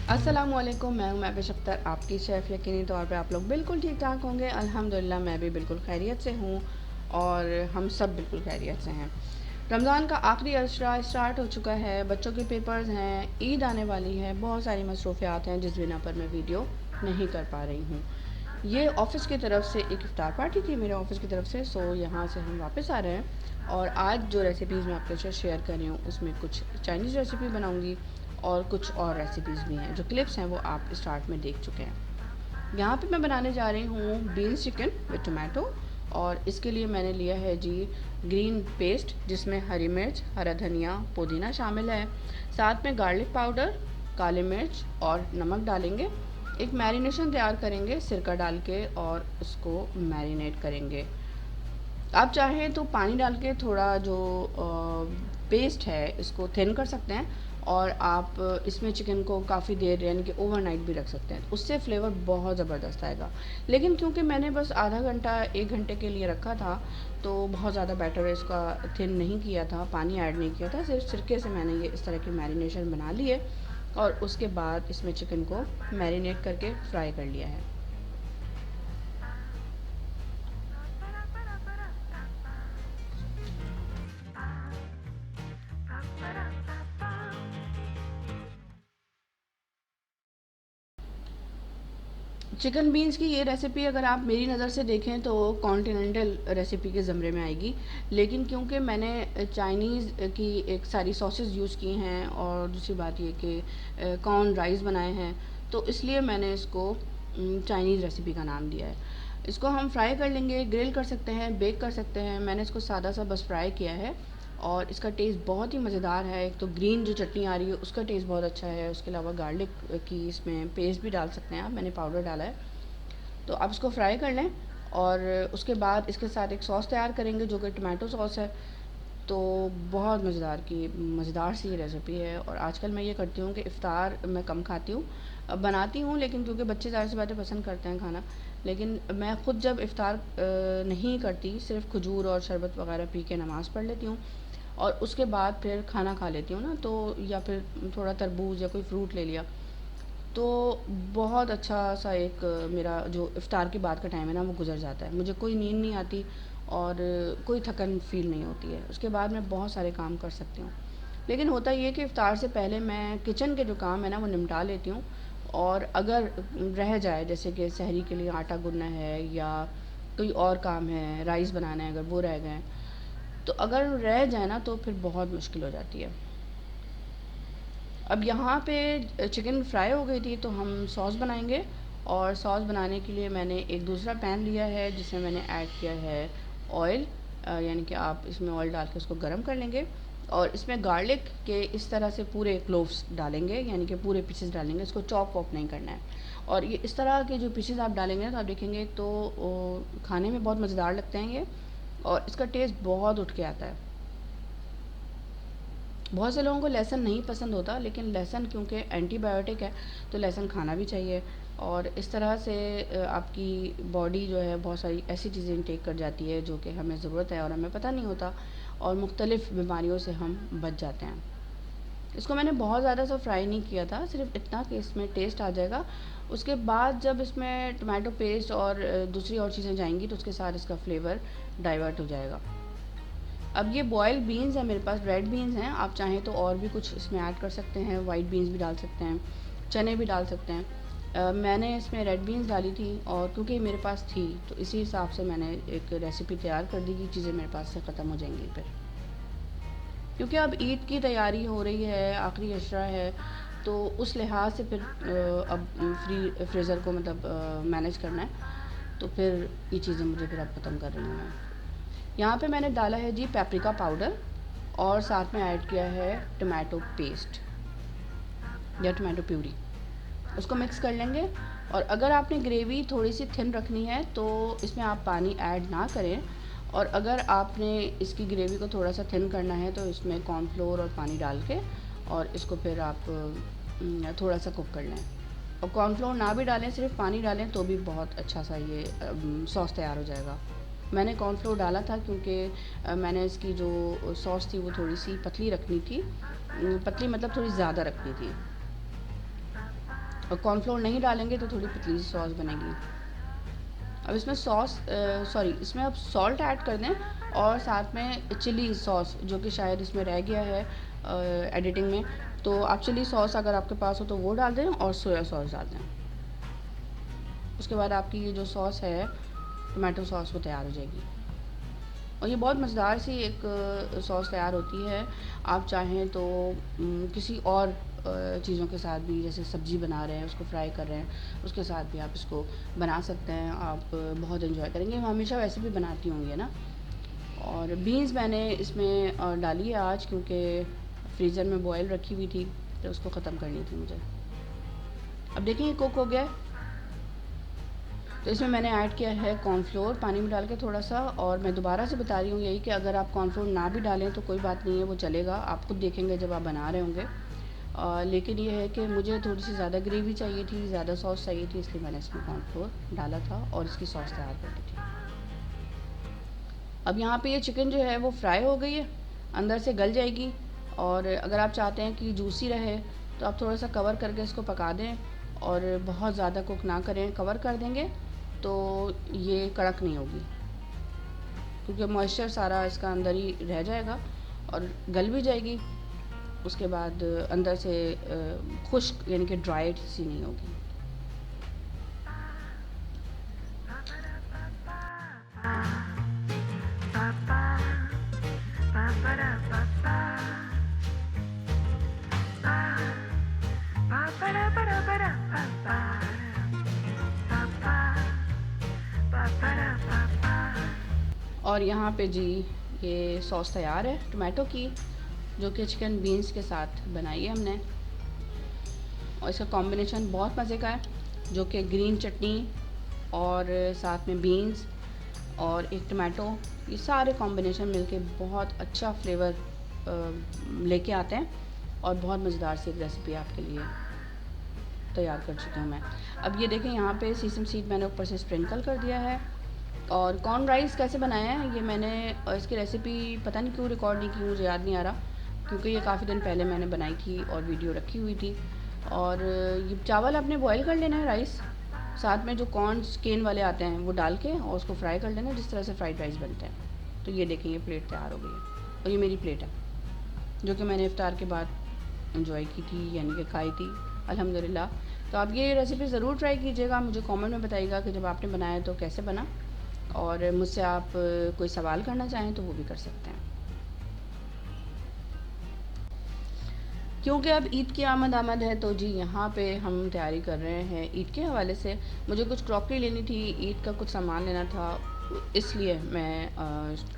अस्सलामुअलैकुम, मैं हूं महविश अख्तर, आपकी शेफ़। यकीनी तौर पे आप लोग बिल्कुल ठीक-ठाक होंगे। अल्हम्दुलिल्लाह मैं भी बिल्कुल खैरियत से हूँ और हम सब बिल्कुल खैरियत से हैं। रमज़ान का आखिरी अशरा स्टार्ट हो चुका है, बच्चों के पेपर्स हैं, ईद आने वाली है, बहुत सारी मसरूफ़ियात हैं जिस बिना पर मैं वीडियो नहीं कर पा रही हूँ। ये ऑफ़िस की तरफ से एक इफ्तार पार्टी थी मेरे ऑफ़िस की तरफ से, सो यहाँ से हम वापस आ रहे हैं और आज जो रेसिपीज़ मैं आपके साथ शेयर कर रही हूँ उसमें कुछ चाइनीज़ रेसिपी बनाऊँगी और कुछ और रेसिपीज़ भी हैं। जो क्लिप्स हैं वो आप स्टार्ट में देख चुके हैं। यहाँ पे मैं बनाने जा रही हूँ बीन्स चिकन विद टोमेटो और इसके लिए मैंने लिया है जी ग्रीन पेस्ट, जिसमें हरी मिर्च, हरा धनिया, पुदीना शामिल है। साथ में गार्लिक पाउडर, काली मिर्च और नमक डालेंगे। एक मैरिनेशन तैयार करेंगे सिरका डाल के और उसको मैरिनेट करेंगे। आप चाहें तो पानी डाल के थोड़ा जो पेस्ट है इसको थिन कर सकते हैं और आप इसमें चिकन को काफ़ी देर यानी कि ओवरनाइट भी रख सकते हैं, उससे फ्लेवर बहुत ज़बरदस्त आएगा। लेकिन क्योंकि मैंने बस आधा घंटा 1 घंटे के लिए रखा था तो बहुत ज़्यादा बैटर इसका थिन नहीं किया था, पानी ऐड नहीं किया था, सिर्फ सिरके से मैंने ये इस तरह की मैरिनेशन बना ली है और उसके बाद इसमें चिकन को मैरिनेट करके फ्राई कर लिया है। चिकन बीन्स की ये रेसिपी अगर आप मेरी नज़र से देखें तो कॉन्टिनेंटल रेसिपी के ज़मरे में आएगी, लेकिन क्योंकि मैंने चाइनीज़ की एक सारी सॉसेस यूज़ की हैं और दूसरी बात ये कि कॉर्न राइस बनाए हैं, तो इसलिए मैंने इसको चाइनीज़ रेसिपी का नाम दिया है। इसको हम फ्राई कर लेंगे, ग्रिल कर सकते हैं, बेक कर सकते हैं। मैंने इसको सादा सा बस फ्राई किया है और इसका टेस्ट बहुत ही मज़ेदार है। एक तो ग्रीन जो चटनी आ रही है उसका टेस्ट बहुत अच्छा है, उसके अलावा गार्लिक की इसमें पेस्ट भी डाल सकते हैं आप, मैंने पाउडर डाला है। तो आप इसको फ्राई कर लें और उसके बाद इसके साथ एक सॉस तैयार करेंगे जो कि टमाटो सॉस है। तो बहुत मज़ेदार सी ये रेसिपी है और आजकल मैं ये करती हूँ कि इफ़्तार मैं कम खाती हूँ, बनाती हूँ लेकिन क्योंकि बच्चे ज़ाहिर सी बातें पसंद करते हैं खाना, लेकिन मैं ख़ुद जब इफ़्तार नहीं करती, सिर्फ खजूर और शरबत वगैरह पी के नमाज़ पढ़ लेती हूँ और उसके बाद फिर खाना खा लेती हूँ ना, तो या फिर थोड़ा तरबूज या कोई फ्रूट ले लिया, तो बहुत अच्छा सा एक मेरा जो इफ़्तार के बाद का टाइम है ना वो गुज़र जाता है। मुझे कोई नींद नहीं आती और कोई थकन फ़ील नहीं होती है। उसके बाद मैं बहुत सारे काम कर सकती हूँ। लेकिन होता ये है कि इफ़्तार से पहले मैं किचन के जो काम है ना वो निपटा लेती हूँ और अगर रह जाए, जैसे कि सहरी के लिए आटा गूँथना है या कोई और काम है, राइस बनाना है, अगर वो रह गए, तो अगर रह जाए ना तो फिर बहुत मुश्किल हो जाती है। अब यहाँ पे चिकन फ्राई हो गई थी तो हम सॉस बनाएंगे और सॉस बनाने के लिए मैंने एक दूसरा पैन लिया है जिसमें मैंने ऐड किया है ऑयल, यानी कि आप इसमें ऑयल डाल के उसको गर्म कर लेंगे और इसमें गार्लिक के इस तरह से पूरे क्लोव्स डालेंगे, यानी कि पूरे पीसेस डालेंगे, इसको चॉप वॉप नहीं करना है। और ये इस तरह के जो पीसेस आप डालेंगे ना तो आप देखेंगे तो खाने में बहुत मज़ेदार लगते हैं ये और इसका टेस्ट बहुत उठ के आता है। बहुत से लोगों को लहसुन नहीं पसंद होता, लेकिन लहसुन क्योंकि एंटीबायोटिक है तो लहसुन खाना भी चाहिए और इस तरह से आपकी बॉडी जो है बहुत सारी ऐसी चीज़ें इंटेक कर जाती है जो कि हमें ज़रूरत है और हमें पता नहीं होता और मुख्तलिफ़ बीमारियों से हम बच जाते हैं। इसको मैंने बहुत ज़्यादा सा फ्राई नहीं किया था, सिर्फ इतना कि इसमें टेस्ट आ जाएगा। उसके बाद जब इसमें टमाटो पेस्ट और दूसरी और चीज़ें जाएंगी तो उसके साथ इसका फ्लेवर डाइवर्ट हो जाएगा। अब ये बॉयल्ड बीन्स है मेरे पास, रेड बीन्स हैं, आप चाहें तो और भी कुछ इसमें ऐड कर सकते हैं, वाइट बीन्स भी डाल सकते हैं, चने भी डाल सकते हैं। मैंने इसमें रेड बीन्स डाली थी और क्योंकि मेरे पास थी तो इसी हिसाब से मैंने एक रेसिपी तैयार कर दी कि चीज़ें मेरे पास से ख़त्म हो जाएंगी फिर, क्योंकि अब ईद की तैयारी हो रही है, आखिरी अशरा है, तो उस लिहाज से फिर अब फ्रीज़र को मतलब मैनेज करना है, तो फिर ये चीज़ें मुझे फिर अब ख़त्म कर रही हूँ मैं। यहाँ पे मैंने डाला है जी पेपरिका पाउडर और साथ में ऐड किया है टमाटो पेस्ट या टमाटो प्यूरी, उसको मिक्स कर लेंगे। और अगर आपने ग्रेवी थोड़ी सी थिन रखनी है तो इसमें आप पानी ऐड ना करें, और अगर आपने इसकी ग्रेवी को थोड़ा सा थिन करना है तो इसमें कॉर्नफ्लोर और पानी डाल के और इसको फिर आप थोड़ा सा कुक कर लें। और कॉर्नफ्लोर ना भी डालें, सिर्फ पानी डालें तो भी बहुत अच्छा सा ये सॉस तैयार हो जाएगा। मैंने कॉर्नफ्लोर डाला था क्योंकि मैंने इसकी जो सॉस थी वो थोड़ी सी पतली रखनी थी, पतली मतलब थोड़ी ज़्यादा रखनी थी। और कॉर्नफ्लोर नहीं डालेंगे तो थोड़ी पतली सी सॉस बनेगी। अब इसमें इसमें आप सॉल्ट ऐड कर दें, और साथ में चिली सॉस जो कि शायद इसमें रह गया है एडिटिंग में, तो आप चिली सॉस अगर आपके पास हो तो वो डाल दें, और सोया सॉस डाल दें। उसके बाद आपकी ये जो सॉस है टमाटो सॉस वो तैयार हो जाएगी, और ये बहुत मज़ेदार सी एक सॉस तैयार होती है। आप चाहें तो किसी और चीज़ों के साथ भी, जैसे सब्ज़ी बना रहे हैं उसको फ्राई कर रहे हैं उसके साथ भी आप इसको बना सकते हैं। आप बहुत एंजॉय करेंगे, हमेशा वैसे भी बनाती होंगी ना। और बीन्स मैंने इसमें डाली है आज, क्योंकि फ्रीज़र में बॉयल रखी हुई थी तो उसको ख़त्म करनी थी मुझे। अब देखिए ये कुक हो गया है। तो इसमें मैंने ऐड किया है कॉर्नफ्लोर पानी में डाल के थोड़ा सा, और मैं दोबारा से बता रही हूँ यही कि अगर आप कॉर्नफ्लोर ना भी डालें तो कोई बात नहीं है, वो चलेगा, आप खुद देखेंगे जब आप बना रहे होंगे। लेकिन ये है कि मुझे थोड़ी सी ज़्यादा ग्रेवी चाहिए थी, ज़्यादा सॉस चाहिए थी, इसलिए मैंने इसमें कॉर्नफ्लोर डाला था और इसकी सॉस तैयार कर दी थी। अब यहाँ पे ये चिकन जो है वो फ्राई हो गई है, अंदर से गल जाएगी। और अगर आप चाहते हैं कि जूसी रहे तो आप थोड़ा सा कवर करके इसको पका दें, और बहुत ज़्यादा कुक ना करें। कवर कर देंगे तो ये कड़क नहीं होगी, क्योंकि मॉइस्चर सारा इसका अंदर ही रह जाएगा और गल भी जाएगी। उसके बाद अंदर से खुश्क यानी कि ड्राइड सी नहीं होगी। और यहाँ पे जी ये सॉस तैयार है टोमेटो की, जो कि चिकन बीन्स के साथ बनाई है हमने। और इसका कॉम्बिनेशन बहुत मज़े का है, जो कि ग्रीन चटनी और साथ में बीन्स और एक टमाटो, ये सारे कॉम्बिनेशन मिलके बहुत अच्छा फ्लेवर लेके आते हैं। और बहुत मज़ेदार सी एक रेसिपी आपके लिए तैयार कर चुकी हूँ मैं। अब ये देखें यहाँ पे सीसम सीड मैंने ऊपर से स्प्रिंकल कर दिया है। और कॉर्न राइस कैसे बनाया है ये मैंने इसकी रेसिपी पता नहीं क्यों रिकॉर्ड नहीं की, मुझे याद नहीं आ रहा, क्योंकि ये काफ़ी दिन पहले मैंने बनाई थी और वीडियो रखी हुई थी। और ये चावल आपने बॉईल कर लेना है, राइस साथ में जो कॉर्न स्केन वाले आते हैं वो डाल के और उसको फ्राई कर लेना, जिस तरह से फ्राइड राइस बनते हैं। तो ये देखें ये प्लेट तैयार हो गई है, और ये मेरी प्लेट है जो कि मैंने इफ्तार के बाद एंजॉय की थी, यानी कि खाई थी अल्हम्दुलिल्लाह। तो आप ये रेसिपी ज़रूर ट्राई कीजिएगा, मुझे कमेंट में बताइएगा कि जब आपने बनाया तो कैसे बना। और मुझसे आप कोई सवाल करना चाहें तो वो भी कर सकते हैं। क्योंकि अब ईद की आमद है, तो जी यहाँ पे हम तैयारी कर रहे हैं ईद के हवाले से। मुझे कुछ क्रॉकरी लेनी थी, ईद का कुछ सामान लेना था, इसलिए मैं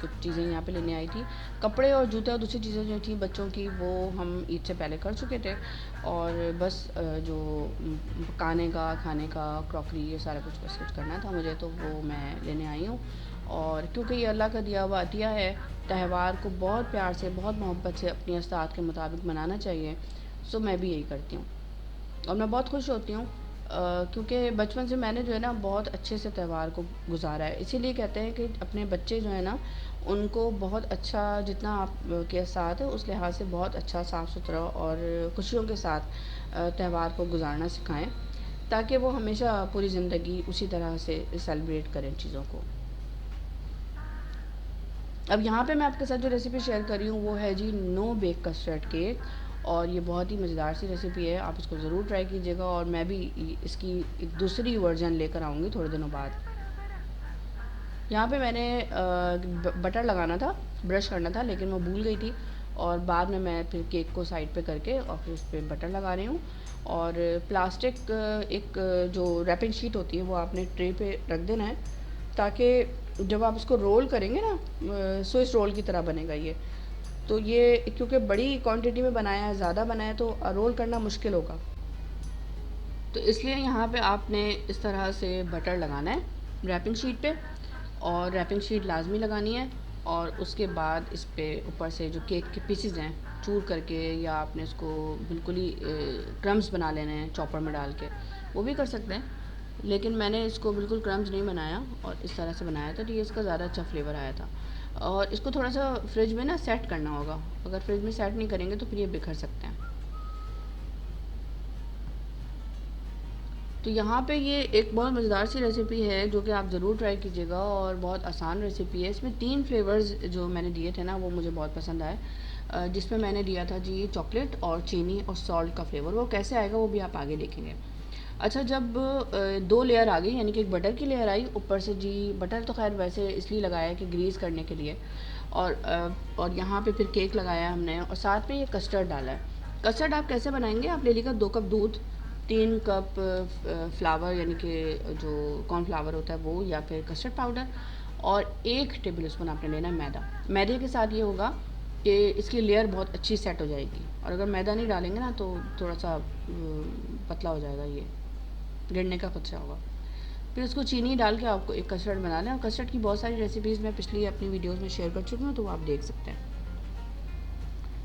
कुछ चीज़ें यहाँ पे लेने आई थी। कपड़े और जूते और दूसरी चीज़ें जो थी बच्चों की वो हम ईद से पहले कर चुके थे, और बस जो पकाने का खाने का क्रॉकरी ये सारा कुछ बस कुछ करना था मुझे, तो वो मैं लेने आई हूँ। और क्योंकि ये अल्लाह का दिया हुआ अतिया है, त्यौहार को बहुत प्यार से बहुत मोहब्बत से अपनी अस्तात के मुताबिक मनाना चाहिए। सो मैं भी यही करती हूँ, और मैं बहुत खुश होती हूँ क्योंकि बचपन से मैंने जो है ना बहुत अच्छे से त्यौहार को गुजारा है। इसीलिए कहते हैं कि अपने बच्चे जो है ना उनको बहुत अच्छा, जितना आप के साथ है उस लिहाज से बहुत अच्छा साफ़ सुथरा और खुशियों के साथ त्यौहार को गुजारना सिखाएं, ताकि वो हमेशा पूरी ज़िंदगी उसी तरह से सेलिब्रेट करें चीज़ों को। अब यहाँ पे मैं आपके साथ जो रेसिपी शेयर कर रही हूँ वो है जी नो बेक कस्टर्ड केक, और ये बहुत ही मज़ेदार सी रेसिपी है, आप इसको ज़रूर ट्राई कीजिएगा। और मैं भी इसकी एक दूसरी वर्जन लेकर आऊँगी थोड़े दिनों बाद। यहाँ पे मैंने बटर लगाना था, ब्रश करना था, लेकिन मैं भूल गई थी, और बाद में मैं फिर केक को साइड पे करके और फिर उस पर बटर लगा रही हूँ। और प्लास्टिक एक जो रैपिंग शीट होती है वो आपने ट्रे पे रख देना है, ताकि जब आप इसको रोल करेंगे ना स्विस रोल की तरह बनेगा ये। तो ये क्योंकि बड़ी क्वांटिटी में बनाया है, ज़्यादा बनाया है, तो रोल करना मुश्किल होगा, तो इसलिए यहाँ पे आपने इस तरह से बटर लगाना है रैपिंग शीट पे, और रैपिंग शीट लाजमी लगानी है। और उसके बाद इस पे ऊपर से जो केक के पीसेस हैं चूर करके, या आपने इसको बिल्कुल ही क्रम्स बना लेने हैं चॉपर में डाल के, वो भी कर सकते हैं। लेकिन मैंने इसको बिल्कुल क्रम्स नहीं बनाया और इस तरह से बनाया था, तो ये इसका ज़्यादा अच्छा फ्लेवर आया था। और इसको थोड़ा सा फ्रिज में ना सेट करना होगा, अगर फ्रिज में सेट नहीं करेंगे तो फिर ये बिखर सकते हैं। तो यहाँ पे ये एक बहुत मज़ेदार सी रेसिपी है जो कि आप ज़रूर ट्राई कीजिएगा, और बहुत आसान रेसिपी है। इसमें 3 फ्लेवर्स जो मैंने दिए थे ना वो मुझे बहुत पसंद आए। जिसमें मैंने दिया था जी चॉकलेट और चीनी और सॉल्ट का फ्लेवर। वो कैसे आएगा वो भी आप आगे देखेंगे। अच्छा, जब 2 लेयर आ गई, यानी कि एक बटर की लेयर आई, ऊपर से जी बटर तो खैर वैसे इसलिए लगाया है कि ग्रीस करने के लिए, और यहाँ पे फिर केक लगाया हमने, और साथ में ये कस्टर्ड डाला है। कस्टर्ड आप कैसे बनाएंगे, आप ले लीजिएगा 2 कप दूध, 3 कप फ्लावर यानी कि जो कॉर्नफ्लावर होता है वो, या फिर कस्टर्ड पाउडर, और 1 टेबल स्पून आपने लेना है मैदा। मैदे के साथ ये होगा कि इसकी लेयर बहुत अच्छी सेट हो जाएगी, और अगर मैदा नहीं डालेंगे ना तो थोड़ा सा पतला हो जाएगा, ये गिरने का खतरा होगा। फिर उसको चीनी डाल के आपको एक कस्टर्ड बना लें, और कस्टर्ड की बहुत सारी रेसिपीज़ मैं पिछली अपनी वीडियोस में शेयर कर चुकी हूँ, तो वो आप देख सकते हैं।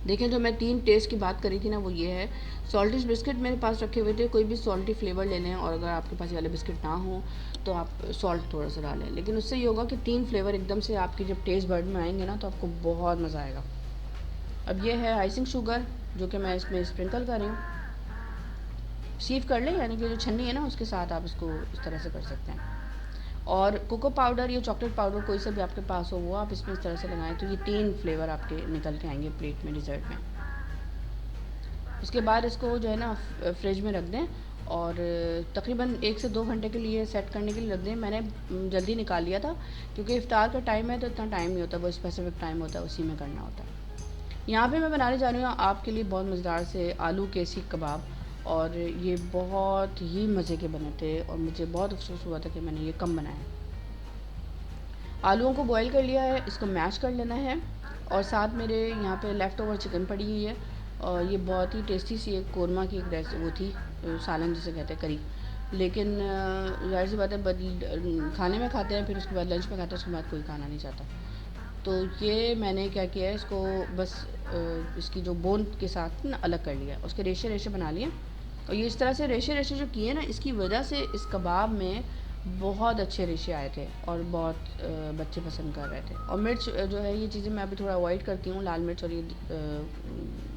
देखें, जो मैं 3 टेस्ट की बात करी थी ना वो ये है। सॉल्टिश बिस्किट मेरे पास रखे हुए थे, कोई भी सॉल्टी फ्लेवर ले लें, और अगर आपके पास ये वाले बिस्किट ना हो तो आप सॉल्ट थोड़ा सा डालें, लेकिन उससे ये होगा कि 3 फ्लेवर एकदम से आपकी जब टेस्ट बर्ड में आएंगे ना तो आपको बहुत मज़ा आएगा। अब ये है आइसिंग शुगर जो कि मैं इसमें स्प्रिंकल कर रही हूँ। सीव कर लें, यानी कि जो छन्नी है ना उसके साथ आप इसको इस तरह से कर सकते हैं। और कोको पाउडर या चॉकलेट पाउडर कोई सा भी आपके पास हो वो आप इसमें इस तरह से लगाएं, तो ये 3 फ्लेवर आपके निकल के आएंगे प्लेट में, डिज़र्ट में। उसके बाद इसको जो है ना फ्रिज में रख दें, और तकरीबन 1 से 2 घंटे के लिए सेट करने के लिए रख दें। मैंने जल्दी निकाल लिया था क्योंकि इफ्तार का टाइम है तो इतना टाइम नहीं होता, वो स्पेसिफिक टाइम होता है उसी में करना होता है। यहाँ पे मैं बनाने जा रही हूँ आपके लिए बहुत मज़ेदार से आलू के सीख कबाब, और ये बहुत ही मज़े के बने थे, और मुझे बहुत अफसोस हुआ था कि मैंने ये कम बनाया। आलूओं को बॉईल कर लिया है, इसको मैश कर लेना है, और साथ मेरे यहाँ पे लेफ़्ट ओवर चिकन पड़ी हुई है, और ये बहुत ही टेस्टी सी एक कोरमा की एक वो थी, सालन जिसे कहते हैं, करी। लेकिन ज़ाहिर सी बात है, खाने में खाते हैं फिर उसके बाद लंच में खाते हैं, उसके बाद कोई खाना नहीं चाहता। तो ये मैंने क्या किया है, इसको बस इसकी जो बोन के साथ ना अलग कर लिया, उसके रेशे रेशे बना लिए, और ये इस तरह से रेशे रेशे जो किए ना, इसकी वजह से इस कबाब में बहुत अच्छे रेशे आए थे, और बहुत बच्चे पसंद कर रहे थे। और मिर्च जो है, ये चीज़ें मैं अभी थोड़ा अवॉइड करती हूँ, लाल मिर्च और ये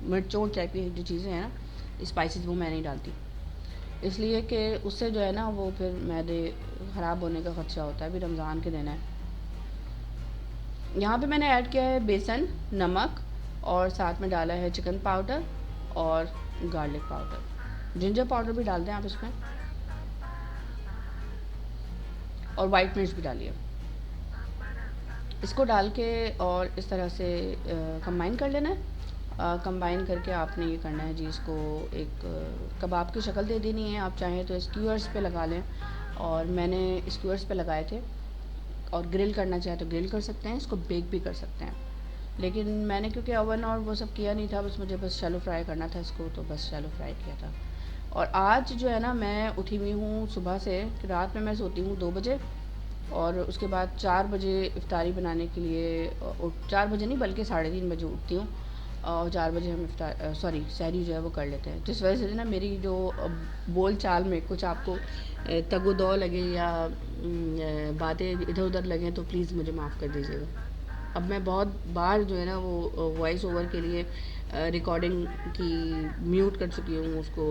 मिर्चों टाइप की जो चीज़ें हैं ना, स्पाइसेस, वो मैं नहीं डालती, इसलिए कि उससे जो है ना वो फिर मैदे ख़राब होने का खदशा होता है। अभी रमज़ान के दिन है। यहाँ पे मैंने ऐड किया है बेसन, नमक, और साथ में डाला है चिकन पाउडर और गार्लिक पाउडर। जिंजर पाउडर भी डाल दें आप इसमें, और वाइट मिर्च भी डालिए। इसको डाल के और इस तरह से कंबाइन कर लेना है। कंबाइन करके आपने ये करना है जी, इसको एक कबाब की शक्ल दे देनी है। आप चाहें तो स्क्यूअर्स पे लगा लें, और मैंने स्क्यूअर्स पे लगाए थे, और ग्रिल करना चाहे तो ग्रिल कर सकते हैं, इसको बेक भी कर सकते हैं। लेकिन मैंने क्योंकि ओवन और वो सब किया नहीं था, बस मुझे बस शैलो फ्राई करना था इसको, तो बस शैलो फ्राई किया था। और आज जो है ना मैं उठी हुई हूँ सुबह से, रात में मैं सोती हूँ 2 बजे, और उसके बाद 4 बजे इफ्तारी बनाने के लिए 4 बजे नहीं बल्कि 3:30 बजे उठती हूँ, और 4 बजे हम सहरी जो है वो कर लेते हैं। जिस वजह से ना मेरी जो बोल चाल में कुछ आपको तगो-दो लगे या बातें इधर उधर लगें तो प्लीज़ मुझे माफ़ कर दीजिएगा। अब मैं बहुत बार जो है ना वो वॉइस ओवर के लिए रिकॉर्डिंग की म्यूट कर चुकी हूँ, उसको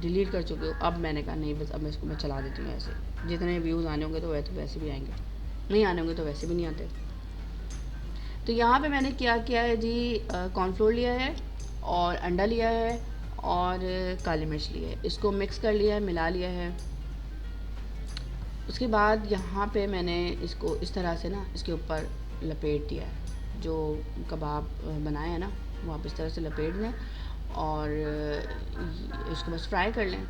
डिलीट कर चुकी हूँ। अब मैंने कहा नहीं, बस अब मैं इसको मैं चला देती हूँ ऐसे, जितने व्यूज़ आने होंगे तो वैसे भी आएंगे, नहीं आने होंगे तो वैसे भी नहीं आते। तो यहाँ पे मैंने क्या किया है जी, कॉर्नफ्लोर लिया है, और अंडा लिया है, और काली मिर्च ली है, इसको मिक्स कर लिया है, मिला लिया है। उसके बाद यहाँ पे मैंने इसको इस तरह से ना इसके ऊपर लपेट दिया है। जो कबाब बनाया है ना वो आप इस तरह से लपेट दें, और इसको बस फ्राई कर लें।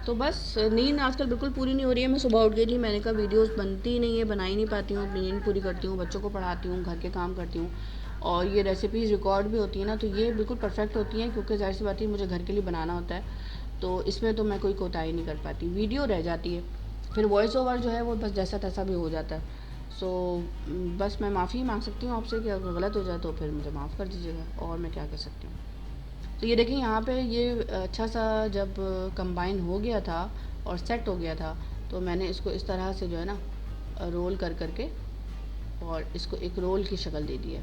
तो बस नींद आजकल बिल्कुल पूरी नहीं हो रही है। मैं सुबह उठ गई थी, मैंने कहा वीडियोस बनती नहीं है, बना ही नहीं पाती हूँ, अपनी नींद पूरी करती हूँ, बच्चों को पढ़ाती हूँ, घर के काम करती हूँ, और ये रेसिपीज़ रिकॉर्ड भी होती है ना, तो ये बिल्कुल परफेक्ट होती हैं, क्योंकि ज़ाहिर सी बात है मुझे घर के लिए बनाना होता है, तो इसमें तो मैं कोई कोताही नहीं कर पाती, वीडियो रह जाती है। फिर वॉइस ओवर जो है वो बस जैसा तैसा भी हो जाता है। सो बस मैं माफ़ी मांग सकती हूँ आपसे कि अगर गलत हो जाए तो फिर मुझे माफ़ कर दीजिएगा, और मैं क्या कर सकती हूँ। तो ये देखिए यहाँ पे ये अच्छा सा जब कंबाइन हो गया था और सेट हो गया था, तो मैंने इसको इस तरह से जो है ना रोल कर करके, और इसको एक रोल की शक्ल दे दी है।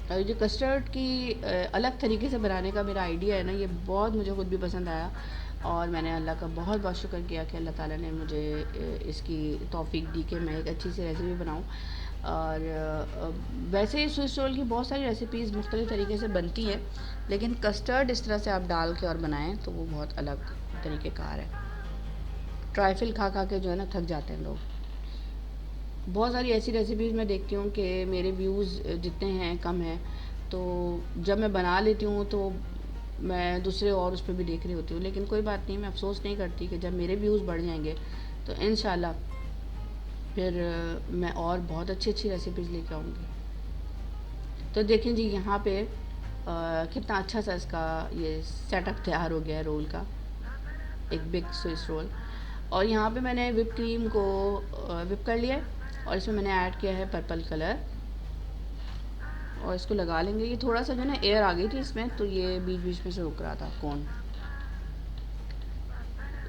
और जो कस्टर्ड की अलग तरीके से बनाने का मेरा आइडिया है ना, ये बहुत मुझे खुद भी पसंद आया और मैंने अल्लाह का बहुत बहुत शुक्र किया कि अल्लाह ताला ने मुझे इसकी तौफीक दी कि मैं एक अच्छी सी रेसिपी बनाऊँ। और वैसे ही स्विस रोल की बहुत सारी रेसिपीज़ मुख्तलिफ़ तरीके से बनती है, लेकिन कस्टर्ड इस तरह से आप डाल के और बनाएं तो वो बहुत अलग तरीक़ेकार है। ट्राइफल खा खा के जो है ना थक जाते हैं लोग। बहुत सारी ऐसी रेसिपीज़ मैं देखती हूँ कि मेरे व्यूज़ जितने हैं कम हैं, तो जब मैं बना लेती हूँ तो मैं दूसरे और उस पर भी देख रही होती हूँ, लेकिन कोई बात नहीं, मैं अफ़सोस नहीं करती कि जब मेरे व्यूज़ बढ़ जाएंगे तो इंशाल्लाह फिर मैं और बहुत अच्छी अच्छी रेसिपीज़ लेके आऊँगी। तो देखें जी, यहाँ पे कितना अच्छा सा इसका ये सेटअप तैयार हो गया है रोल का, एक बिग स्विस रोल। और यहाँ पे मैंने विप क्रीम को विप कर लिया है और इसमें मैंने ऐड किया है पर्पल कलर और इसको लगा लेंगे। ये थोड़ा सा जो है ना एयर आ गई थी इसमें, तो ये बीच बीच में से रुक रहा था कौन।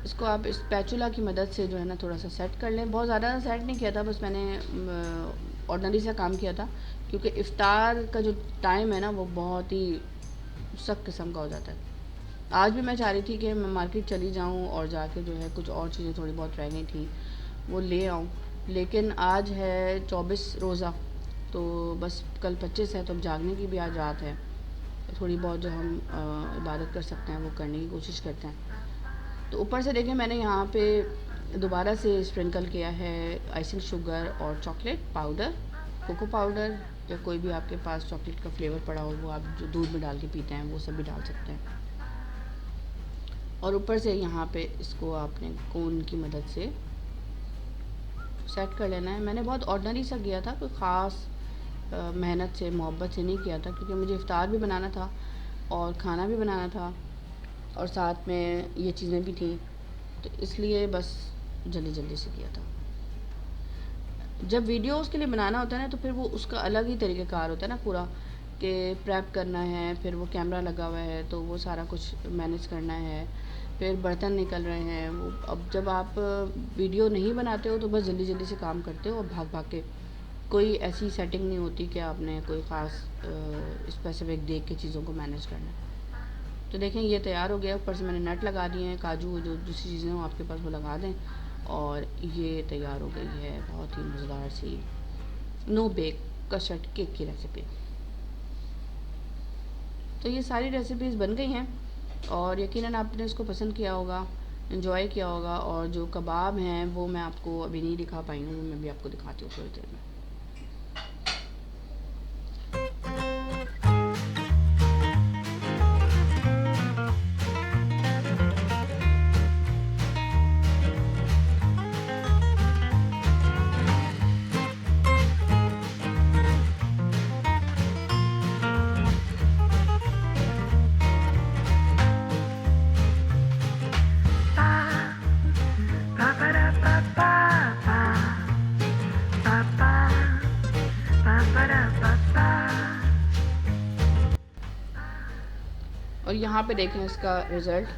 इसको आप इस स्पैचुला की मदद से जो है ना थोड़ा सा सेट कर लें। बहुत ज़्यादा सेट नहीं किया था, बस मैंने ऑर्डिनरी सा काम किया था, क्योंकि इफ़्तार का जो टाइम है ना वो बहुत ही सख्त किस्म का हो जाता है। आज भी मैं चाह रही थी कि मैं मार्केट चली जाऊँ और जाके जो है कुछ और चीज़ें थोड़ी बहुत रह गई थी वो ले आऊँ, लेकिन आज है 24 रोज़ा, तो बस कल 25 है, तो अब जागने की भी आज रात है, तो थोड़ी बहुत जो हम इबादत कर सकते हैं वो करने की कोशिश करते हैं। तो ऊपर से देखें मैंने यहाँ पे दोबारा से स्प्रिंकल किया है आइसिंग शुगर और चॉकलेट पाउडर, कोको पाउडर, या कोई भी आपके पास चॉकलेट का फ्लेवर पड़ा हो वो आप जो दूध में डाल के पीते हैं वो सब भी डाल सकते हैं। और ऊपर से यहाँ पे इसको आपने कोन की मदद से सेट कर लेना है। मैंने बहुत ऑर्डिनरी सा किया था, कोई ख़ास मेहनत से मोहब्बत से नहीं किया था, क्योंकि मुझे इफ़्तार भी बनाना था और खाना भी बनाना था और साथ में ये चीज़ें भी थी, तो इसलिए बस जल्दी जल्दी से किया था। जब वीडियो उसके लिए बनाना होता है ना तो फिर वो उसका अलग ही तरीक़ेकार होता है ना पूरा, कि प्रेप करना है, फिर वो कैमरा लगा हुआ है तो वो सारा कुछ मैनेज करना है, फिर बर्तन निकल रहे हैं वो। अब जब आप वीडियो नहीं बनाते हो तो बस जल्दी जल्दी से काम करते हो और भाग भाग के, कोई ऐसी सेटिंग नहीं होती कि आपने कोई ख़ास स्पेसिफिक देख के चीज़ों को मैनेज करना है। तो देखें ये तैयार हो गया। ऊपर से मैंने नट लगा दिए हैं, काजू, जो दूसरी चीज़ें हो आपके पास वो लगा दें, और ये तैयार हो गई है बहुत ही मज़ेदार सी नो बेक कस्टर्ड केक की रेसिपी। तो ये सारी रेसिपीज़ बन गई हैं और यकीनन आपने इसको पसंद किया होगा, एंजॉय किया होगा। और जो कबाब हैं वो मैं आपको अभी नहीं दिखा पाई हूँ, मैं भी आपको दिखाती हूँ थोड़ी देर में। और यहाँ पे देखें इसका रिज़ल्ट।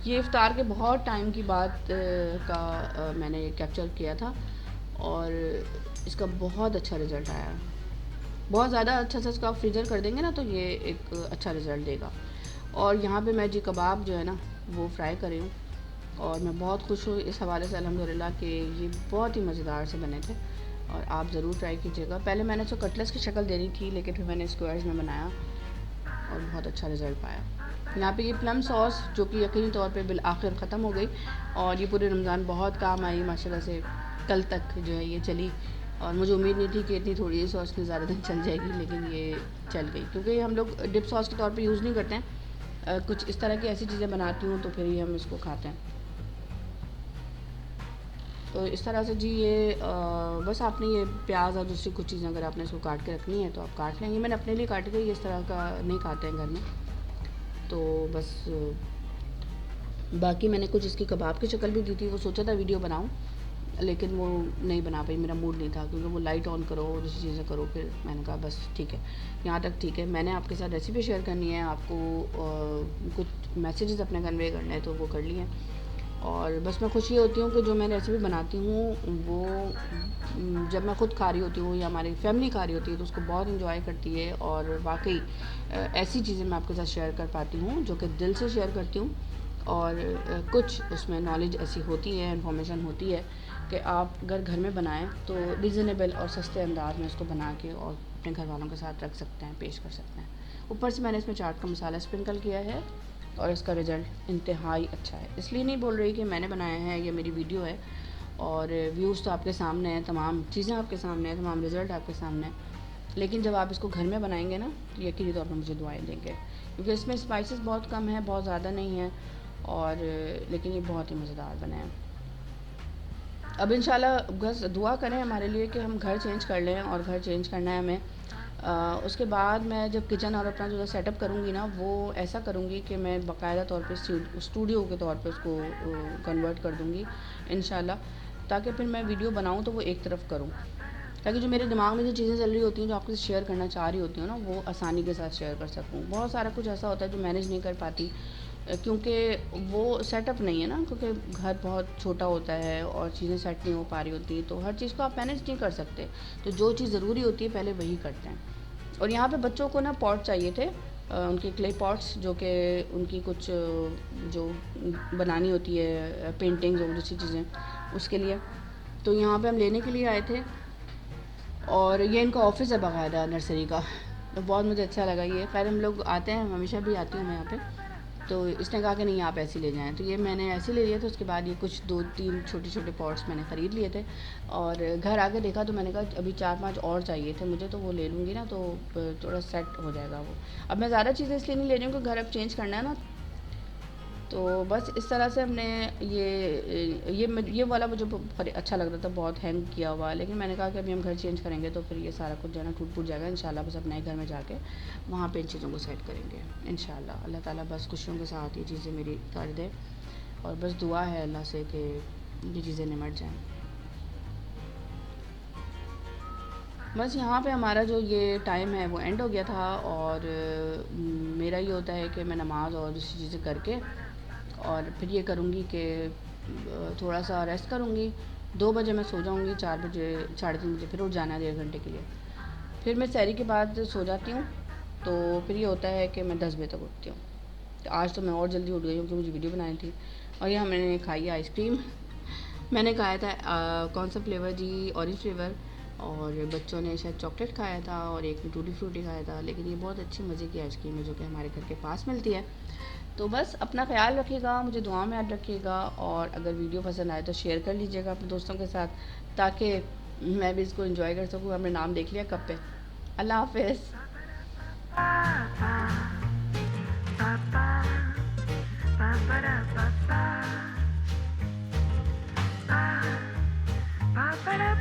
ये इफ़्तार के बहुत टाइम की बात का मैंने कैप्चर किया था और इसका बहुत अच्छा रिज़ल्ट आया। बहुत ज़्यादा अच्छा सा इसका आप फ्रीज़र कर देंगे ना तो ये एक अच्छा रिज़ल्ट देगा। और यहाँ पे मैं जी कबाब जो है ना वो फ्राई कर रही हूँ और मैं बहुत खुश हूँ इस हवाले से अल्हम्दुलिल्लाह कि ये बहुत ही मज़ेदार से बने थे और आप ज़रूर ट्राई कीजिएगा। पहले मैंने इसको कटलेट्स की शक्ल दे रही थी, लेकिन फिर मैंने स्क्वायर्स में बनाया और बहुत अच्छा रिज़ल्ट पाया। यहाँ पे ये प्लम सॉस जो कि यकीनी तौर पे बिल आखिर ख़त्म हो गई और ये पूरे रमज़ान बहुत काम आई माशाल्लाह से। कल तक जो है ये चली और मुझे उम्मीद नहीं थी कि इतनी थोड़ी सॉस की ज़्यादा दिन चल जाएगी, लेकिन ये चल गई, क्योंकि हम लोग डिप सॉस के तौर पे यूज़ नहीं करते हैं। कुछ इस तरह की ऐसी चीज़ें बनाती हूँ तो फिर ही हम इसको खाते हैं। तो इस तरह से जी ये बस आपने ये प्याज और दूसरी कुछ चीज़ें अगर आपने इसको काट के रखनी है तो आप काट लेंगे। मैंने अपने लिए काटी थी, इस तरह का नहीं खाते हैं घर में, तो बस बाकी मैंने कुछ इसकी कबाब की शक्ल भी दी थी। वो सोचा था वीडियो बनाऊं, लेकिन वो नहीं बना पाई, मेरा मूड नहीं था, क्योंकि वो लाइट ऑन करो दूसरी चीज़ें करो। फिर मैंने कहा बस ठीक है, यहाँ तक ठीक है। मैंने आपके साथ रेसिपी शेयर करनी है, आपको कुछ मैसेजेस अपने कन्वे करने हैं तो वो कर लिए हैं। और बस मैं खुश ये होती हूँ कि जो मैं रेसिपी बनाती हूँ वो जब मैं ख़ुद खा रही होती हूँ या हमारी फैमिली खा रही होती है तो उसको बहुत इंजॉय करती है। और वाकई ऐसी चीज़ें मैं आपके साथ शेयर कर पाती हूँ जो कि दिल से शेयर करती हूँ। और कुछ उसमें नॉलेज ऐसी होती है, इन्फॉर्मेशन होती है कि आप अगर घर में बनाएं तो रीज़नेबल और सस्ते अंदाज में इसको बना के और अपने घर वालों के साथ रख सकते हैं, पेश कर सकते हैं। ऊपर से मैंने इसमें चाट का मसाला स्प्रिंकल किया है और इसका रिज़ल्ट इंतहाई अच्छा है। इसलिए नहीं बोल रही कि मैंने बनाया है, ये मेरी वीडियो है और व्यूज़ तो आपके सामने हैं, तमाम चीज़ें आपके सामने हैं, तमाम रिज़ल्ट आपके सामने हैं। लेकिन जब आप इसको घर में बनाएंगे ना तो यकीनी तौर पर मुझे दुआएं देंगे, क्योंकि इसमें स्पाइसेस बहुत कम है, बहुत ज़्यादा नहीं है। और लेकिन ये बहुत ही मज़ेदार बना है। अब इंशाल्लाह बस दुआ करें हमारे लिए कि हम घर चेंज कर लें, और घर चेंज करना है हमें। उसके बाद मैं जब किचन और अपना जो सेटअप करूँगी ना वो ऐसा करूँगी कि मैं बाकायदा तौर पे स्टूडियो के तौर पे उसको कन्वर्ट कर दूँगी इंशाल्लाह, ताकि फिर मैं वीडियो बनाऊँ तो वो एक तरफ करूँ, ताकि जो मेरे दिमाग में जो चीज़ें चल रही होती हैं, जो आपके साथ शेयर करना चाह रही होती हूँ ना, वो आसानी के साथ शेयर कर सकूँ। बहुत सारा कुछ ऐसा होता है जो मैनेज नहीं कर पाती, क्योंकि वो सेटअप नहीं है ना, क्योंकि घर बहुत छोटा होता है और चीज़ें सेट नहीं हो पा रही होती, तो हर चीज़ को आप मैनेज नहीं कर सकते। तो जो चीज़ ज़रूरी होती है पहले वही करते हैं। और यहाँ पे बच्चों को ना पॉट चाहिए थे, उनके क्ले पॉट्स, जो कि उनकी कुछ जो बनानी होती है पेंटिंग्स और दूसरी चीज़ें उसके लिए। तो यहाँ पे हम लेने के लिए आए थे, और ये इनका ऑफ़िस है बाकायदा नर्सरी का, तो बहुत मुझे अच्छा लगा ये। खैर हम लोग आते हैं, हमेशा भी आती हूँ मैं यहाँ पे, तो इसने कहा कि नहीं आप ऐसे ले जाएँ, तो ये मैंने ऐसे ले लिया था। उसके बाद ये कुछ 2-3 छोटे-छोटे पॉट्स मैंने ख़रीद लिए थे, और घर आके देखा तो मैंने कहा अभी 4-5 और चाहिए थे मुझे, तो वो ले लूँगी ना तो थोड़ा सेट हो जाएगा वो। अब मैं ज़्यादा चीज़ें इसलिए नहीं ले रही हूँ कि घर अब चेंज करना है ना, तो बस इस तरह से हमने ये वाला मुझे बहुत अच्छा लग रहा था, बहुत हैंग किया हुआ, लेकिन मैंने कहा कि अभी हम घर चेंज करेंगे तो फिर ये सारा कुछ जो है ना टूट-फूट जाएगा। इंशाल्लाह बस अब नए घर में जाके वहाँ पे इन चीज़ों को सेट करेंगे इंशाल्लाह। अल्लाह ताला बस खुशियों के साथ ये चीज़ें मेरी कर दे, और बस दुआ है अल्लाह से कि ये चीज़ें निमट जाएँ। बस यहाँ पे हमारा जो ये टाइम है वो एंड हो गया था, और मेरा ये होता है कि मैं नमाज़ और दूसरी चीज़ें करके और फिर ये करूँगी कि थोड़ा सा रेस्ट करूँगी। 2 बजे मैं सो जाऊँगी, 4 बजे 3:30 बजे फिर उठ जाना है 1.5 घंटे के लिए। फिर मैं सहरी के बाद सो जाती हूँ, तो फिर ये होता है कि मैं 10 बजे तक उठती हूँ। तो आज तो मैं और जल्दी उठ गई हूँ क्योंकि मुझे वीडियो बनानी थी। और यहाँ मैंने खाई है आइसक्रीम। मैंने खाया था कौन सा फ्लेवर जी, ऑरेंज फ्लेवर, और बच्चों ने शायद चॉकलेट खाया था और एक ने टूटी फ्रूटी खाया था। लेकिन ये बहुत अच्छी मज़े की आइसक्रीम है जो कि हमारे घर के पास मिलती है। तो बस अपना ख़्याल रखिएगा, मुझे दुआ में याद रखिएगा, और अगर वीडियो पसंद आए तो शेयर कर लीजिएगा अपने दोस्तों के साथ, ताकि मैं भी इसको एंजॉय कर सकूँ। हमने नाम देख लिया कप पे। अल्लाह हाफ़िज़। Ba ba da